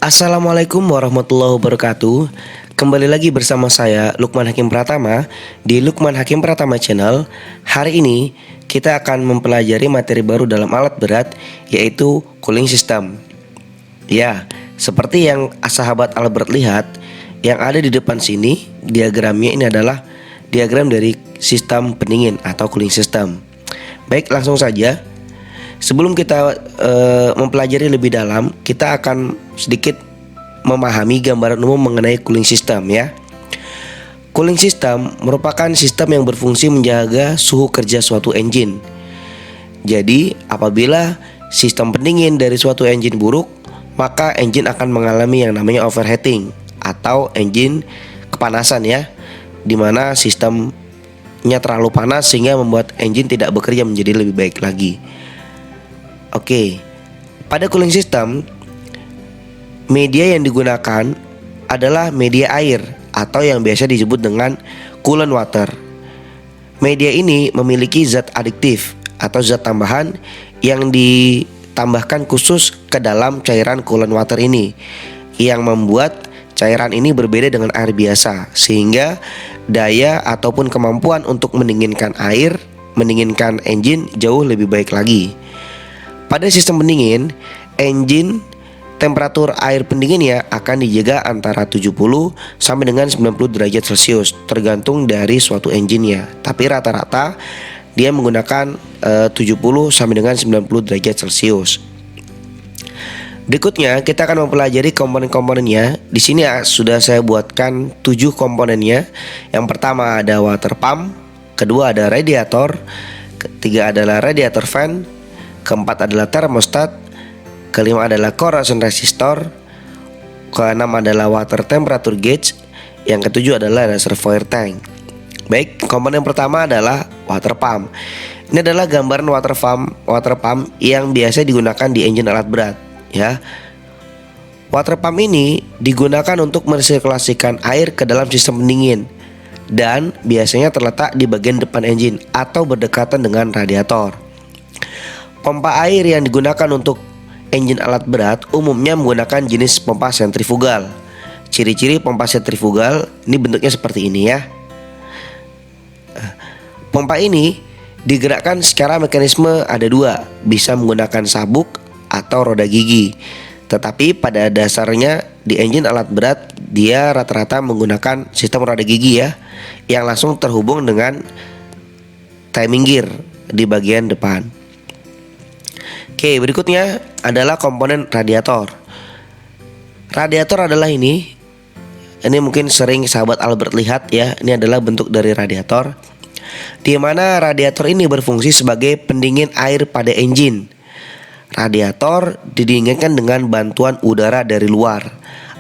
Assalamualaikum warahmatullahi wabarakatuh. Kembali lagi bersama saya Lukman Hakim Pratama di Lukman Hakim Pratama Channel. Hari ini kita akan mempelajari materi baru dalam alat berat, yaitu cooling system. Ya, seperti yang sahabat alat berat lihat, yang ada di depan sini diagramnya ini adalah diagram dari sistem pendingin atau cooling system. Baik, langsung saja. Sebelum kita mempelajari lebih dalam, kita akan sedikit memahami gambaran umum mengenai cooling system ya. Cooling system merupakan sistem yang berfungsi menjaga suhu kerja suatu engine. Jadi, apabila sistem pendingin dari suatu engine buruk, maka engine akan mengalami yang namanya overheating atau engine kepanasan ya, dimana sistemnya terlalu panas sehingga membuat engine tidak bekerja menjadi lebih baik lagi. Oke, pada cooling system, media yang digunakan adalah media air atau yang biasa disebut dengan coolant water. Media ini memiliki zat adiktif atau zat tambahan yang ditambahkan khusus ke dalam cairan coolant water ini, yang membuat cairan ini berbeda dengan air biasa, sehingga daya ataupun kemampuan untuk mendinginkan engine jauh lebih baik lagi. Pada sistem pendingin, engine temperatur air pendinginnya akan dijaga antara 70 sampai dengan 90 derajat Celcius, tergantung dari suatu engine-nya. Tapi rata-rata dia menggunakan 70 sampai dengan 90 derajat Celcius. Berikutnya kita akan mempelajari komponen-komponennya. Di sini sudah saya buatkan 7 komponennya. Yang pertama ada water pump, kedua ada radiator, ketiga adalah radiator fan, keempat adalah thermostat, kelima adalah corrosion resistor, keenam adalah water temperature gauge, yang ketujuh adalah reservoir tank. Baik, komponen pertama adalah water pump. Ini adalah gambaran water pump yang biasa digunakan di engine alat berat ya. Water pump ini digunakan untuk mensirkulasikan air ke dalam sistem pendingin dan biasanya terletak di bagian depan engine atau berdekatan dengan radiator. Pompa air yang digunakan untuk engine alat berat umumnya menggunakan jenis pompa sentrifugal. Ciri-ciri pompa sentrifugal ini bentuknya seperti ini ya. Pompa ini digerakkan secara mekanisme ada dua, bisa menggunakan sabuk atau roda gigi. Tetapi pada dasarnya di engine alat berat dia rata-rata menggunakan sistem roda gigi ya, yang langsung terhubung dengan timing gear di bagian depan. Oke, berikutnya adalah komponen radiator. Radiator adalah ini mungkin sering sahabat Albert lihat ya. Ini adalah bentuk dari radiator, di mana radiator ini berfungsi sebagai pendingin air pada engine. Radiator didinginkan dengan bantuan udara dari luar.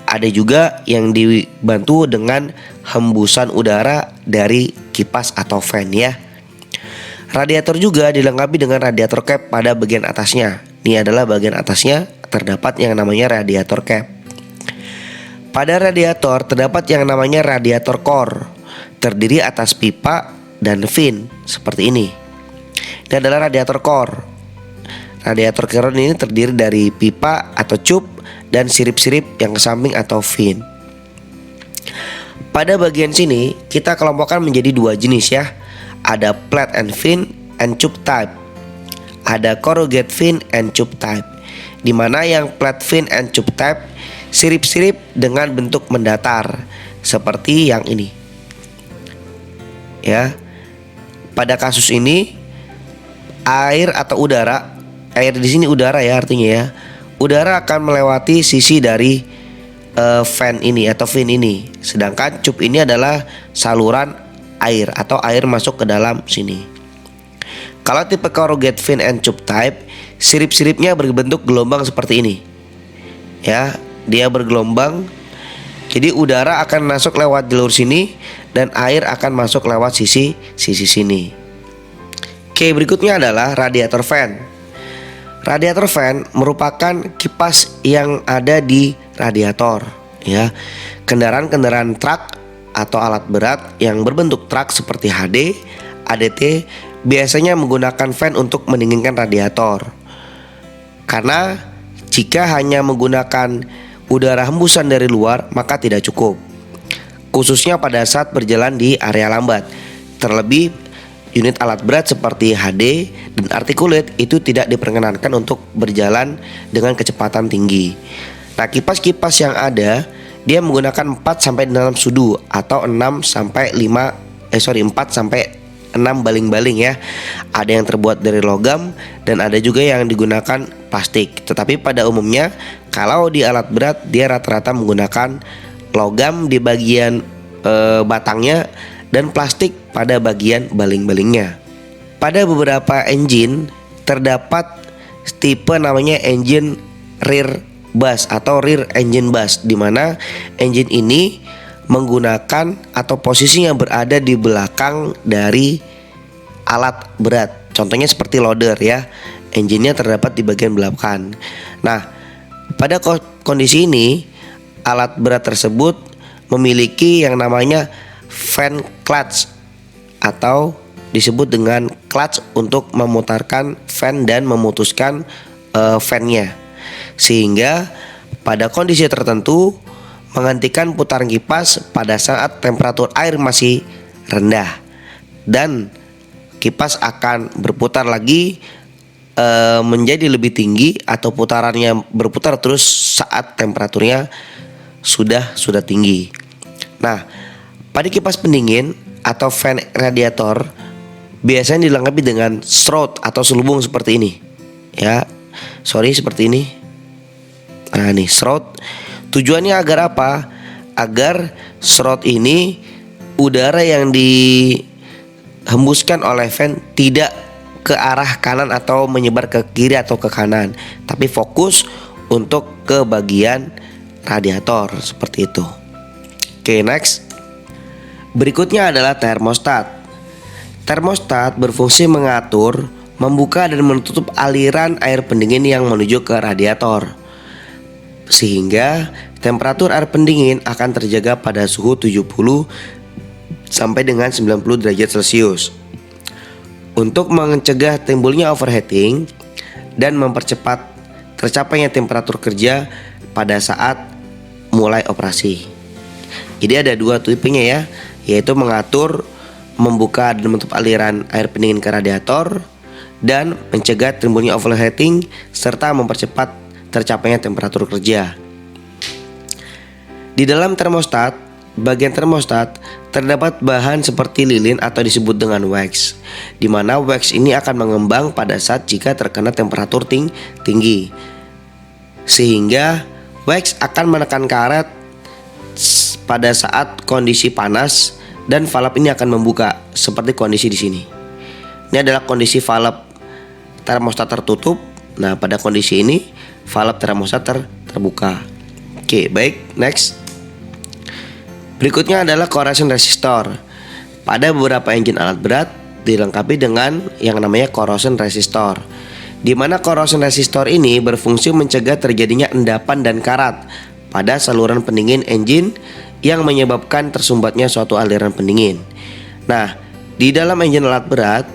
Ada juga yang dibantu dengan hembusan udara dari kipas atau fan ya. Radiator juga dilengkapi dengan radiator cap pada bagian atasnya. Ini adalah bagian atasnya terdapat yang namanya radiator cap. Pada radiator terdapat yang namanya radiator core, terdiri atas pipa dan fin seperti ini. Ini adalah radiator core. Radiator core ini terdiri dari pipa atau cup dan sirip-sirip yang ke samping atau fin. Pada bagian sini kita kelompokkan menjadi dua jenis ya. Ada flat and fin and tube type. Ada corrugate fin and tube type. Di mana yang flat fin and tube type sirip-sirip dengan bentuk mendatar seperti yang ini. Ya. Pada kasus ini air atau udara, air di sini udara ya artinya ya. Udara akan melewati sisi dari fan ini atau fin ini. Sedangkan tube ini adalah saluran air atau air masuk ke dalam sini. Kalau tipe corrugate fin and tube type, sirip-siripnya berbentuk gelombang seperti ini. Ya, dia bergelombang. Jadi udara akan masuk lewat jalur sini dan air akan masuk lewat sisi sini. Oke, berikutnya adalah radiator fan. Radiator fan merupakan kipas yang ada di radiator ya. Kendaraan-kendaraan truk atau alat berat yang berbentuk truk seperti HD, ADT biasanya menggunakan fan untuk mendinginkan radiator. Karena jika hanya menggunakan udara hembusan dari luar maka tidak cukup, khususnya pada saat berjalan di area lambat. Terlebih unit alat berat seperti HD dan articulate itu tidak diperkenankan untuk berjalan dengan kecepatan tinggi. Nah, kipas-kipas yang ada dia menggunakan 4 sampai 6 sudu atau 4 sampai 6 baling-baling ya. Ada yang terbuat dari logam dan ada juga yang digunakan plastik. Tetapi pada umumnya kalau di alat berat dia rata-rata menggunakan logam di bagian batangnya dan plastik pada bagian baling-balingnya. Pada beberapa engine terdapat tipe namanya engine rear bus atau rear engine bus, di mana engine ini menggunakan atau posisinya berada di belakang dari alat berat. Contohnya seperti loader ya. Engine-nya terdapat di bagian belakang. Nah, pada kondisi ini alat berat tersebut memiliki yang namanya fan clutch atau disebut dengan clutch untuk memutarkan fan dan memutuskan fan-nya, sehingga pada kondisi tertentu menghentikan putaran kipas pada saat temperatur air masih rendah, dan kipas akan berputar lagi menjadi lebih tinggi atau putarannya berputar terus saat temperaturnya sudah tinggi. Nah, pada kipas pendingin atau fan radiator biasanya dilengkapi dengan shroud atau selubung seperti ini. Ya, seperti ini. Nah, nih shroud. Tujuannya agar apa? Agar shroud ini udara yang dihembuskan oleh fan tidak ke arah kanan atau menyebar ke kiri atau ke kanan, tapi fokus untuk ke bagian radiator seperti itu. Oke, next. Berikutnya adalah termostat. Termostat berfungsi mengatur, membuka dan menutup aliran air pendingin yang menuju ke radiator, sehingga temperatur air pendingin akan terjaga pada suhu 70 sampai dengan 90 derajat Celcius. Untuk mencegah timbulnya overheating dan mempercepat tercapainya temperatur kerja pada saat mulai operasi. Jadi ada dua tipenya ya, yaitu mengatur, membuka dan menutup aliran air pendingin ke radiator, dan mencegah timbulnya overheating serta mempercepat tercapainya temperatur kerja. Di dalam termostat, bagian termostat terdapat bahan seperti lilin atau disebut dengan wax, di mana wax ini akan mengembang pada saat jika terkena temperatur tinggi, sehingga wax akan menekan karet pada saat kondisi panas dan valve ini akan membuka seperti kondisi di sini. Ini adalah kondisi valve termostat tertutup. Nah, pada kondisi ini valve termostat terbuka. Oke, baik, next. Berikutnya adalah corrosion resistor. Pada beberapa engine alat berat dilengkapi dengan yang namanya corrosion resistor, di mana corrosion resistor ini berfungsi mencegah terjadinya endapan dan karat pada saluran pendingin engine yang menyebabkan tersumbatnya suatu aliran pendingin. Nah, di dalam engine alat berat,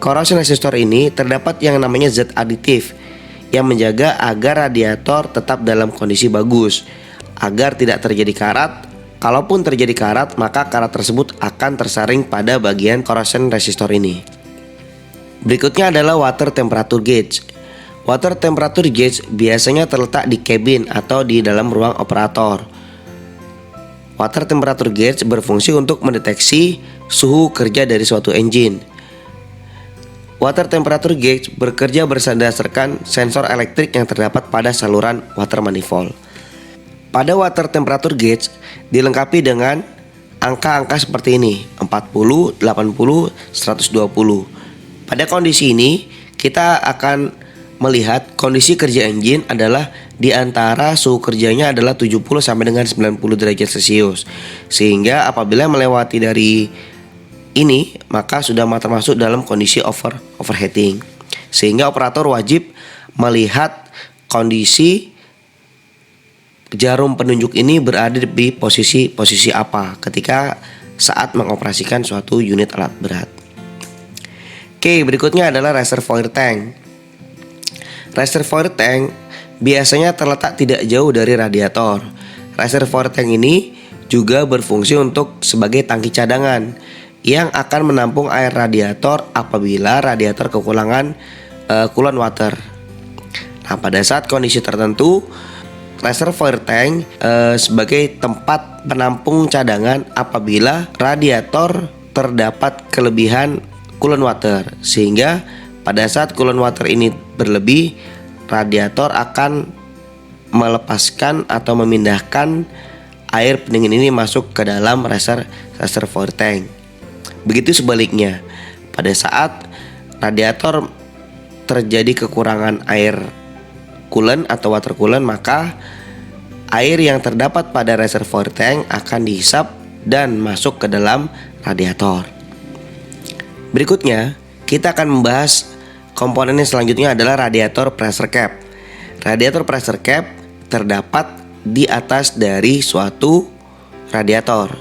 corrosion resistor ini terdapat yang namanya zat aditif yang menjaga agar radiator tetap dalam kondisi bagus, agar tidak terjadi karat. Kalaupun terjadi karat, maka karat tersebut akan tersaring pada bagian corrosion resistor ini. Berikutnya adalah water temperature gauge. Water temperature gauge biasanya terletak di cabin atau di dalam ruang operator. Water temperature gauge berfungsi untuk mendeteksi suhu kerja dari suatu engine. Water temperature gauge bekerja berdasarkan sensor elektrik yang terdapat pada saluran water manifold. Pada water temperature gauge dilengkapi dengan angka-angka seperti ini, 40, 80, 120. Pada kondisi ini kita akan melihat kondisi kerja engine adalah di antara suhu kerjanya adalah 70 sampai dengan 90 derajat Celcius. Sehingga apabila melewati dari ini maka sudah termasuk dalam kondisi overheating. Sehingga operator wajib melihat kondisi jarum penunjuk ini berada di posisi apa ketika saat mengoperasikan suatu unit alat berat. Oke, berikutnya adalah reservoir tank. Reservoir tank biasanya terletak tidak jauh dari radiator. Reservoir tank ini juga berfungsi untuk sebagai tangki cadangan yang akan menampung air radiator apabila radiator kekurangan coolant water. Nah, pada saat kondisi tertentu, reservoir tank sebagai tempat penampung cadangan apabila radiator terdapat kelebihan coolant water, sehingga pada saat coolant water ini berlebih, radiator akan melepaskan atau memindahkan air pendingin ini masuk ke dalam reservoir tank. Begitu sebaliknya, pada saat radiator terjadi kekurangan air coolant atau water coolant, maka air yang terdapat pada reservoir tank akan dihisap dan masuk ke dalam radiator. Berikutnya, kita akan membahas komponen yang selanjutnya adalah radiator pressure cap. Radiator pressure cap terdapat di atas dari suatu radiator,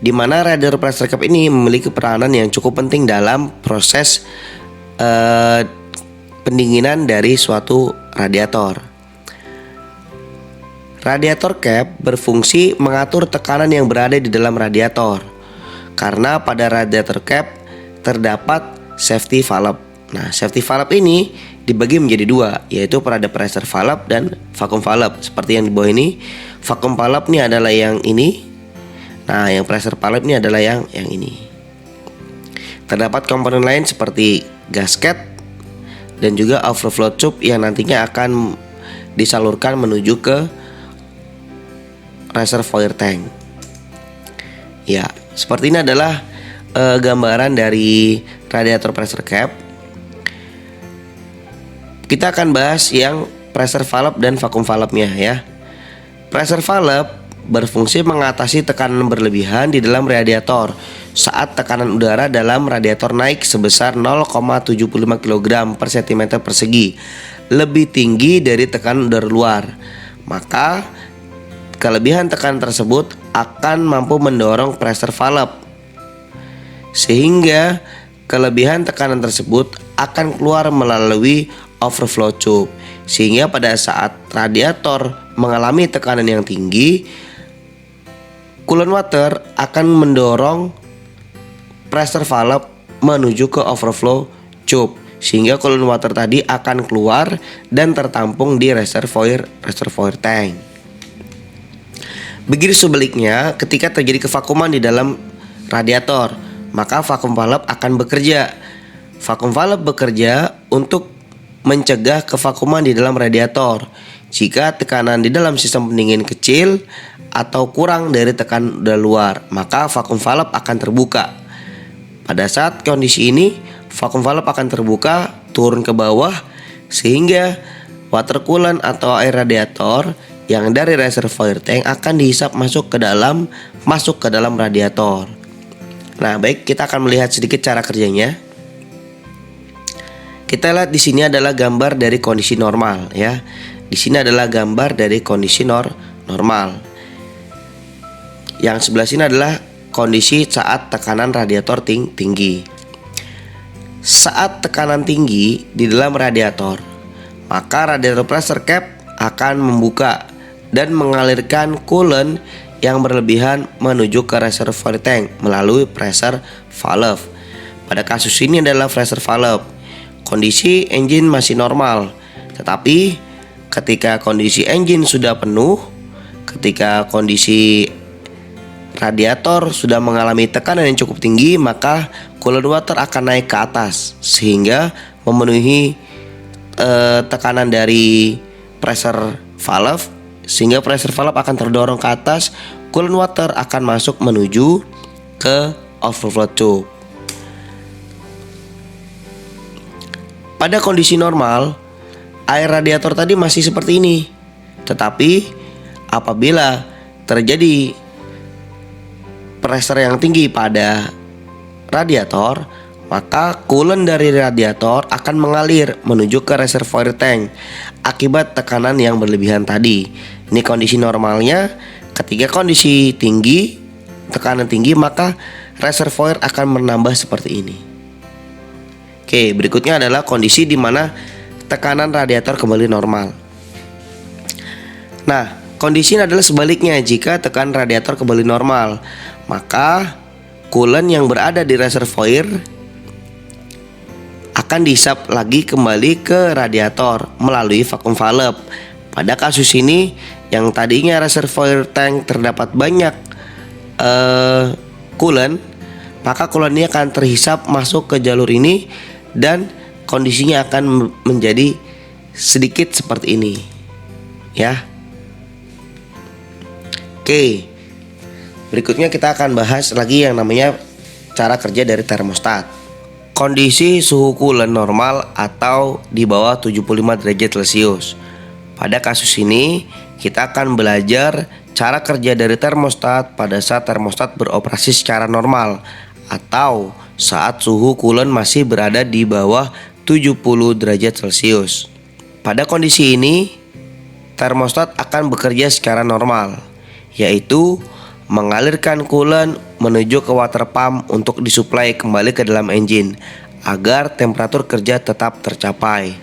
di mana radiator pressure cap ini memiliki peranan yang cukup penting dalam proses pendinginan dari suatu radiator. Radiator cap berfungsi mengatur tekanan yang berada di dalam radiator, karena pada radiator cap terdapat safety valve. Nah, safety valve ini dibagi menjadi dua, yaitu pada pressure valve dan vacuum valve. Seperti yang di bawah ini, vacuum valve ini adalah yang ini. Nah, yang pressure valve ini adalah yang ini. Terdapat komponen lain seperti gasket dan juga overflow tube yang nantinya akan disalurkan menuju ke reservoir tank. Ya, seperti ini adalah gambaran dari radiator pressure cap. Kita akan bahas yang pressure valve dan vacuum valve-nya ya. Pressure valve berfungsi mengatasi tekanan berlebihan di dalam radiator saat tekanan udara dalam radiator naik sebesar 0,75 kg per cm persegi, lebih tinggi dari tekanan udara luar. Maka kelebihan tekanan tersebut akan mampu mendorong pressure valve, sehingga kelebihan tekanan tersebut akan keluar melalui overflow tube, sehingga pada saat radiator mengalami tekanan yang tinggi, coolant water akan mendorong pressure valve menuju ke overflow tube, sehingga coolant water tadi akan keluar dan tertampung di reservoir tank. Begitu sebaliknya, ketika terjadi kevakuman di dalam radiator, maka vacuum valve akan bekerja. Vacuum valve bekerja untuk mencegah kevakuman di dalam radiator. Jika tekanan di dalam sistem pendingin kecil atau kurang dari tekanan udara luar, maka vacuum valve akan terbuka. Pada saat kondisi ini, vacuum valve akan terbuka turun ke bawah, sehingga water coolant atau air radiator yang dari reservoir tank akan dihisap masuk ke dalam radiator. Nah, baik, kita akan melihat sedikit cara kerjanya. Kita lihat di sini adalah gambar dari kondisi normal ya. Di sini adalah gambar dari kondisi normal. Yang sebelah sini adalah kondisi saat tekanan radiator tinggi. Saat tekanan tinggi di dalam radiator, maka radiator pressure cap akan membuka dan mengalirkan coolant yang berlebihan menuju ke reservoir tank melalui pressure valve. Pada kasus ini adalah pressure valve. Kondisi engine masih normal, tetapi ketika kondisi engine sudah penuh, ketika kondisi radiator sudah mengalami tekanan yang cukup tinggi, maka coolant water akan naik ke atas sehingga memenuhi tekanan dari pressure valve, sehingga pressure valve akan terdorong ke atas, coolant water akan masuk menuju ke overflow tube. Pada kondisi normal, air radiator tadi masih seperti ini. Tetapi apabila terjadi pressure yang tinggi pada radiator, maka coolant dari radiator akan mengalir menuju ke reservoir tank akibat tekanan yang berlebihan tadi. Ini kondisi normalnya. Ketika kondisi tinggi, tekanan tinggi, maka reservoir akan menambah seperti ini. Oke, berikutnya adalah kondisi di mana tekanan radiator kembali normal. Nah, kondisi ini adalah sebaliknya. Jika tekanan radiator kembali normal, maka coolant yang berada di reservoir akan dihisap lagi kembali ke radiator melalui vacuum valve. Pada kasus ini, yang tadinya reservoir tank terdapat banyak coolant, maka coolant ini akan terhisap masuk ke jalur ini dan kondisinya akan menjadi sedikit seperti ini, ya. Oke, berikutnya kita akan bahas lagi yang namanya cara kerja dari termostat. Kondisi suhu coolant normal atau di bawah 75 derajat Celcius. Pada kasus ini, kita akan belajar cara kerja dari termostat pada saat termostat beroperasi secara normal atau saat suhu coolant masih berada di bawah 70 derajat Celcius. Pada kondisi ini, termostat akan bekerja secara normal, yaitu mengalirkan coolant menuju ke water pump untuk disuplai kembali ke dalam engine agar temperatur kerja tetap tercapai.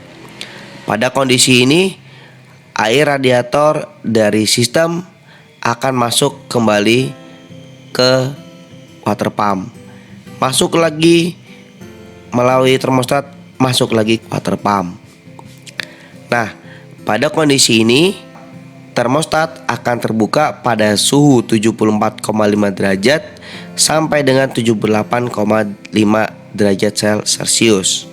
Pada kondisi ini, air radiator dari sistem akan masuk kembali ke water pump, masuk lagi melalui termostat, masuk lagi ke water pump. Nah, pada kondisi ini termostat akan terbuka pada suhu 74,5 derajat sampai dengan 78,5 derajat Celcius.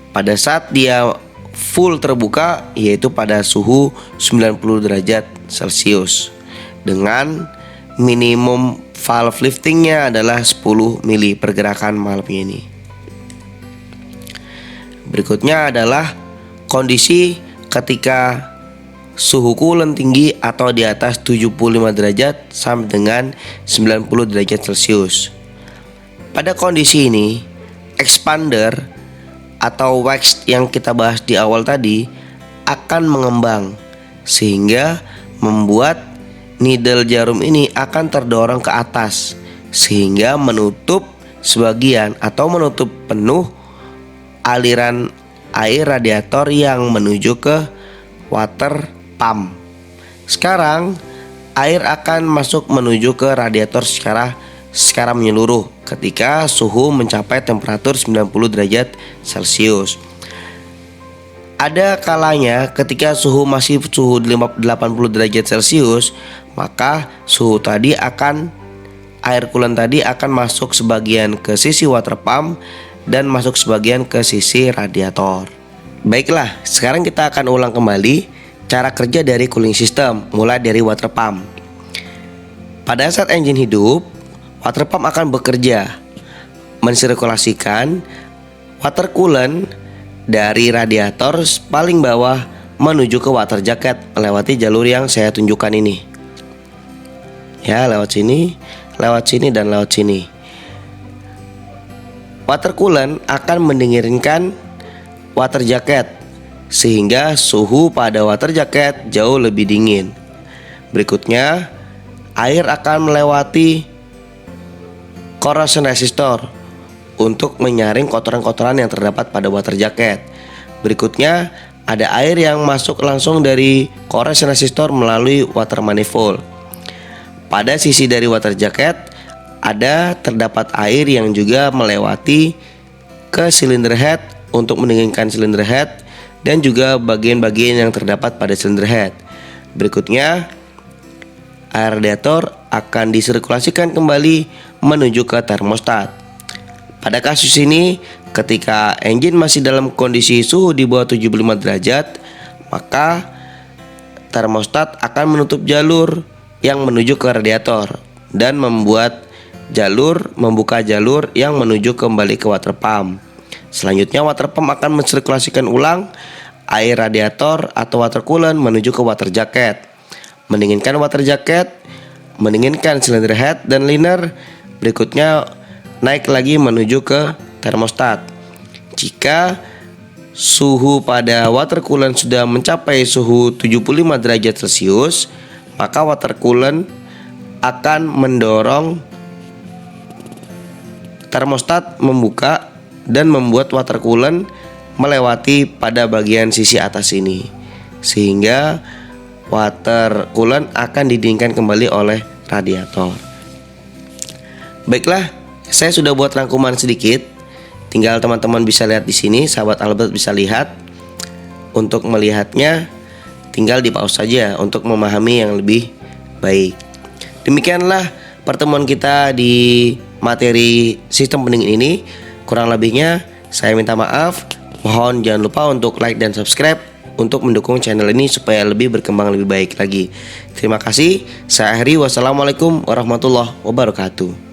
Pada saat dia full terbuka, yaitu pada suhu 90 derajat Celcius, dengan minimum valve liftingnya adalah 10 mili pergerakan valve ini. Berikutnya adalah kondisi ketika suhu coolant tinggi atau di atas 75 derajat sampai dengan 90 derajat Celcius. Pada kondisi ini, expander atau wax yang kita bahas di awal tadi akan mengembang sehingga membuat needle jarum ini akan terdorong ke atas sehingga menutup sebagian atau menutup penuh aliran air radiator yang menuju ke water pump. Sekarang air akan masuk menuju ke radiator secara menyeluruh ketika suhu mencapai temperatur 90 derajat Celcius. Ada kalanya ketika suhu masih suhu 80 derajat Celcius, maka air coolant tadi akan masuk sebagian ke sisi water pump dan masuk sebagian ke sisi radiator. Baiklah, sekarang kita akan ulang kembali cara kerja dari cooling system, mulai dari water pump. Pada saat engine hidup, water pump akan bekerja mensirkulasikan water coolant dari radiator paling bawah menuju ke water jacket melewati jalur yang saya tunjukkan ini. Ya, lewat sini, dan lewat sini. Water coolant akan mendinginkan water jacket sehingga suhu pada water jacket jauh lebih dingin. Berikutnya, air akan melewati corrosion resistor untuk menyaring kotoran-kotoran yang terdapat pada water jacket. Berikutnya, ada air yang masuk langsung dari corrosion resistor melalui water manifold. Pada sisi dari water jacket terdapat air yang juga melewati ke cylinder head untuk mendinginkan cylinder head dan juga bagian-bagian yang terdapat pada cylinder head. Berikutnya, air radiator akan disirkulasikan kembali menuju ke termostat. Pada kasus ini, ketika engine masih dalam kondisi suhu di bawah 75 derajat, maka termostat akan menutup jalur yang menuju ke radiator dan membuka jalur yang menuju kembali ke water pump. Selanjutnya, water pump akan mensirkulasikan ulang air radiator atau water coolant menuju ke water jacket, mendinginkan water jacket, mendinginkan cylinder head dan liner. Berikutnya naik lagi menuju ke termostat. Jika suhu pada water coolant sudah mencapai suhu 75 derajat Celcius, maka water coolant akan mendorong termostat membuka dan membuat water coolant melewati pada bagian sisi atas ini, sehingga water coolant akan didinginkan kembali oleh radiator. Baiklah, saya sudah buat rangkuman sedikit. Tinggal teman-teman bisa lihat di sini, sahabat Albert bisa lihat. Untuk melihatnya, tinggal di pause saja untuk memahami yang lebih baik. Demikianlah pertemuan kita di materi sistem pendingin ini. Kurang lebihnya saya minta maaf. Mohon jangan lupa untuk like dan subscribe untuk mendukung channel ini supaya lebih berkembang lebih baik lagi. Terima kasih. Saya akhiri. Wassalamualaikum warahmatullahi wabarakatuh.